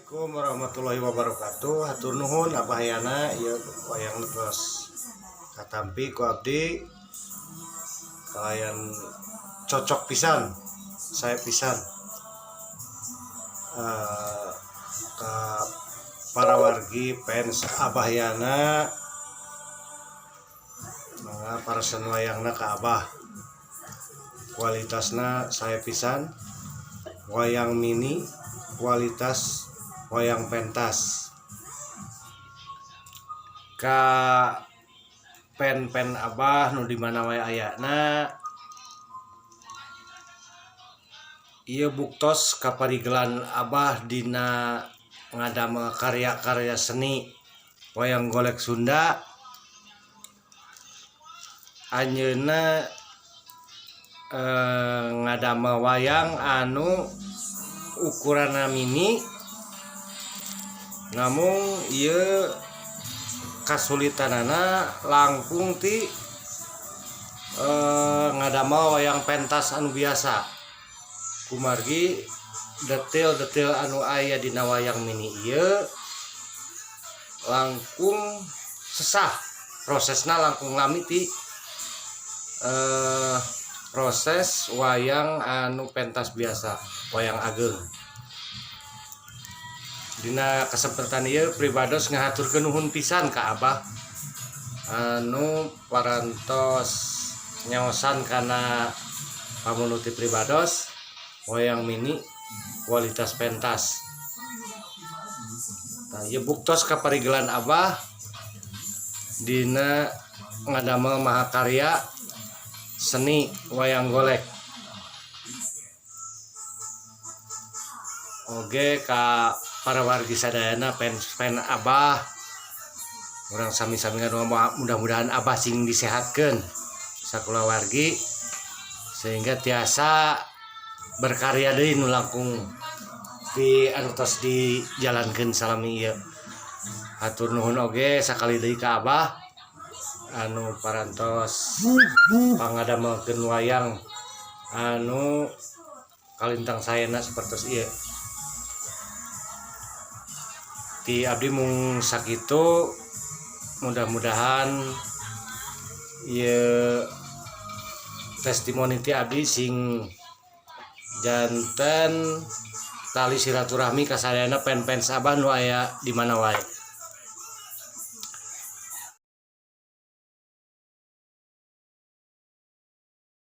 Assalamualaikum warahmatullahi wabarakatuh. Hatur nuhun abahayana ieu wayang terus katampi ku abdi kalian cocok pisan saya pisan ka para wargi fans abahayana mangga para wayangna ka abah kualitasna saya pisan wayang mini kualitas wayang pentas ka pen abah nu di mana wae ayana ieu buktos kaparigelan abah dina ngadamel karya-karya seni wayang golek Sunda. Anjeunna ngadamel wayang anu ukuranna mini, namun ieu kasulitanana langkung ti ngadamel wayang pentas anu biasa kumargi detail-detail anu aya dina wayang mini ieu langkung sesah prosesna langkung lami ti proses wayang anu pentas biasa wayang ageng. Dina kesempatan ieu pribados ngahaturkeun nuhun pisan ka abah anu parantos nyaosan kana pamunuti pribados wayang mini kualitas pentas. Nah, ieu buktos kaparigelan abah dina ngadamel mahakarya seni wayang golek. Oge ka para wargi sadayana fans abah urang sami-sami mudah-mudahan abah sing disehatkeun sakula wargi sehingga tiasa berkarya deui nu langkung di anu tos dijalankeun salami ieu. Hatur nuhun oge sakali deui ka abah anu parantos pangadamelkeun wayang anu kalintang sayana sapertos ieu. Ti abdi mung sakitu, mudah-mudahan ieu testimoni ti abdi sing janten tali silaturahmi ka sadayana fans abah nu aya di mana wae.